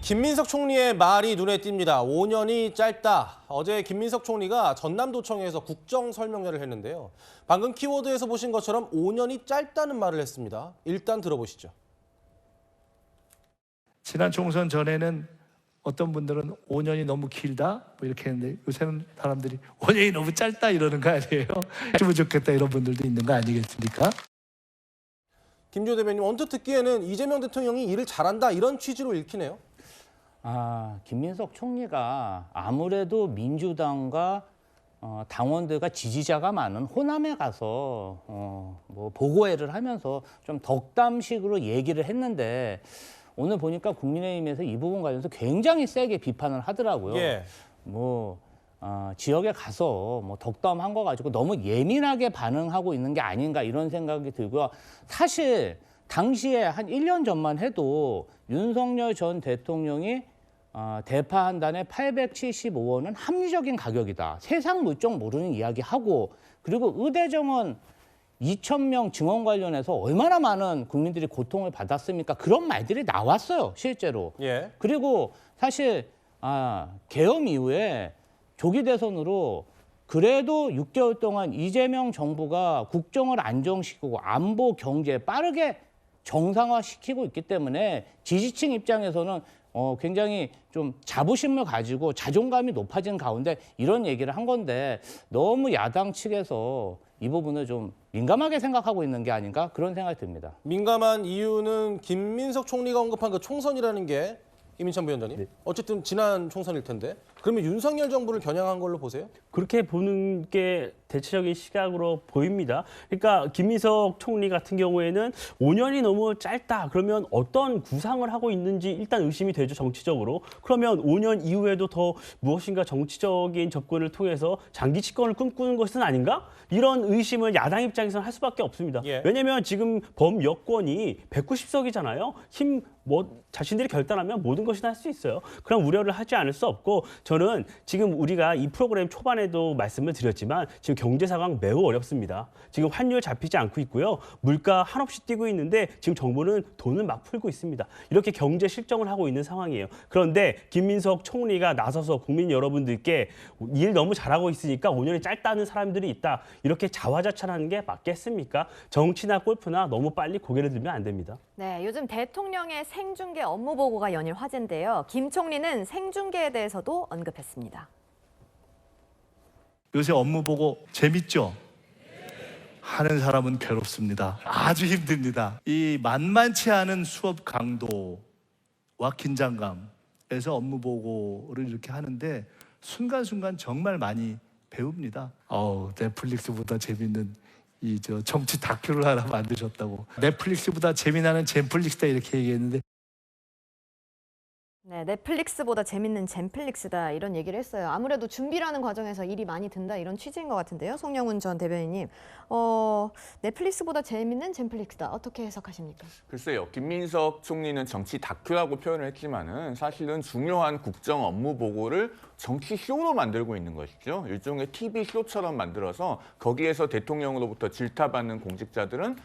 김민석 총리의 말이 눈에 띕니다. 5년이 짧다. 어제 김민석 총리가 전남도청에서 국정 설명회를 했는데요. 방금 키워드에서 보신 것처럼 5년이 짧다는 말을 했습니다. 일단 들어보시죠. 지난 총선 전에는 어떤 분들은 5년이 너무 길다 뭐 이렇게 했는데 요새는 사람들이 5년이 너무 짧다 이러는 거 아니에요? 했으면 좋겠다 이런 분들도 있는 거 아니겠습니까? 김조 대변인, 언뜻 듣기에는 이재명 대통령이 일을 잘한다 이런 취지로 읽히네요. 김민석 총리가 아무래도 민주당과 당원들과 지지자가 많은 호남에 가서 뭐 보고회를 하면서 좀 덕담식으로 얘기를 했는데 오늘 보니까 국민의힘에서 이 부분 관련해서 굉장히 세게 비판을 하더라고요. 예. 지역에 가서 뭐 덕담한 거 가지고 너무 예민하게 반응하고 있는 게 아닌가 이런 생각이 들고요. 사실 당시에 한 1년 전만 해도 윤석열 전 대통령이 대파 한 단에 875원은 합리적인 가격이다. 세상 물정 모르는 이야기하고 그리고 의대 정원 2,000명 증원 관련해서 얼마나 많은 국민들이 고통을 받았습니까? 그런 말들이 나왔어요, 실제로. 예. 그리고 사실 계엄 이후에 조기 대선으로 그래도 6개월 동안 이재명 정부가 국정을 안정시키고 안보, 경제 빠르게 정상화시키고 있기 때문에 지지층 입장에서는 굉장히 좀 자부심을 가지고 자존감이 높아진 가운데 이런 얘기를 한 건데 너무 야당 측에서 이 부분을 좀 민감하게 생각하고 있는 게 아닌가 그런 생각이 듭니다. 민감한 이유는 김민석 총리가 언급한 그 총선이라는 게 이민찬 부위원장님. 네. 어쨌든 지난 총선일 텐데 그러면 윤석열 정부를 겨냥한 걸로 보세요? 그렇게 보는 게 대체적인 시각으로 보입니다. 그러니까 김민석 총리 같은 경우에는 5년이 너무 짧다. 그러면 어떤 구상을 하고 있는지 일단 의심이 되죠, 정치적으로. 그러면 5년 이후에도 더 무엇인가 정치적인 접근을 통해서 장기 집권을 꿈꾸는 것은 아닌가? 이런 의심을 야당 입장에서는 할 수밖에 없습니다. 예. 왜냐하면 지금 범여권이 190석이잖아요. 자신들이 결단하면 모든 것이나 할 수 있어요. 그런 우려를 하지 않을 수 없고 저는 지금 우리가 이 프로그램 초반에도 말씀을 드렸지만 지금 경제 상황 매우 어렵습니다. 지금 환율 잡히지 않고 있고요. 물가 한없이 뛰고 있는데 지금 정부는 돈을 막 풀고 있습니다. 이렇게 경제 실정을 하고 있는 상황이에요. 그런데 김민석 총리가 나서서 국민 여러분들께 일 너무 잘하고 있으니까 5년이 짧다는 사람들이 있다. 이렇게 자화자찬하는 게 맞겠습니까? 정치나 골프나 너무 빨리 고개를 들면 안 됩니다. 네, 요즘 대통령의 생중계 업무 보고가 연일 화제인데요. 김 총리는 생중계에 대해서도 언급했습니다. 요새 업무 보고 재밌죠? 하는 사람은 괴롭습니다. 아주 힘듭니다. 이 만만치 않은 수업 강도와 긴장감에서 업무 보고를 이렇게 하는데 순간순간 정말 많이 배웁니다. 넷플릭스보다 재밌는 정치 다큐를 하나 만드셨다고. 넷플릭스보다 재미나는 젠플릭스다 이렇게 얘기했는데 네, 넷플릭스보다 재밌는 젠플릭스다 이런 얘기를 했어요. 아무래도 준비라는 과정에서 일이 많이 든다 이런 취지인 것 같은데요. 송영훈 전 대변인님, 넷플릭스보다 재밌는 젠플릭스다 어떻게 해석하십니까? 글쎄요. 김민석 총리는 정치 다큐라고 표현을 했지만은 사실은 중요한 국정 업무 보고를 정치 쇼로 만들고 있는 것이죠. 일종의 TV 쇼처럼 만들어서 거기에서 대통령으로부터 질타받는 공직자들은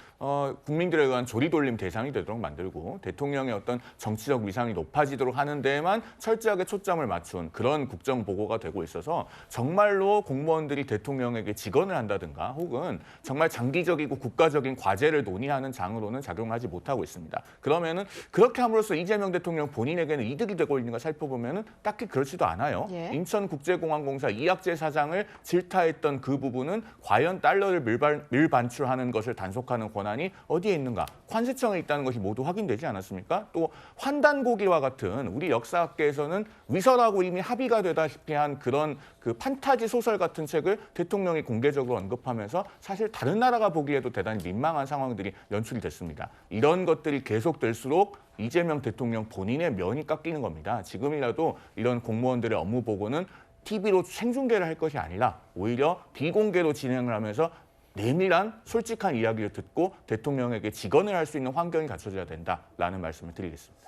국민들에 의한 조리돌림 대상이 되도록 만들고 대통령의 어떤 정치적 위상이 높아지도록 하는 데에만 철저하게 초점을 맞춘 그런 국정 보고가 되고 있어서 정말로 공무원들이 대통령에게 직언을 한다든가 혹은 정말 장기적이고 국가적인 과제를 논의하는 장으로는 작용하지 못하고 있습니다. 그러면은 그렇게 함으로써 이재명 대통령 본인에게는 이득이 되고 있는가 살펴보면은 딱히 그렇지도 않아요. 예. 인천국제공항공사 이학재 사장을 질타했던 그 부분은 과연 달러를 밀반출하는 것을 단속하는 권한이 어디에 있는가? 관세청에 있다는 것이 모두 확인되지 않았습니까? 또 환단고기와 같은 우리 역사학계에서는 위설하고 이미 합의가 되다시피 한 그런 그 판타지 소설 같은 책을 대통령이 공개적으로 언급하면서 사실 다른 나라가 보기에도 대단히 민망한 상황들이 연출이 됐습니다. 이런 것들이 계속될수록 이재명 대통령 본인의 면이 깎이는 겁니다. 지금이라도 이런 공무원들의 업무 보고는 TV로 생중계를 할 것이 아니라 오히려 비공개로 진행을 하면서 내밀한 솔직한 이야기를 듣고 대통령에게 직언을 할 수 있는 환경이 갖춰져야 된다라는 말씀을 드리겠습니다.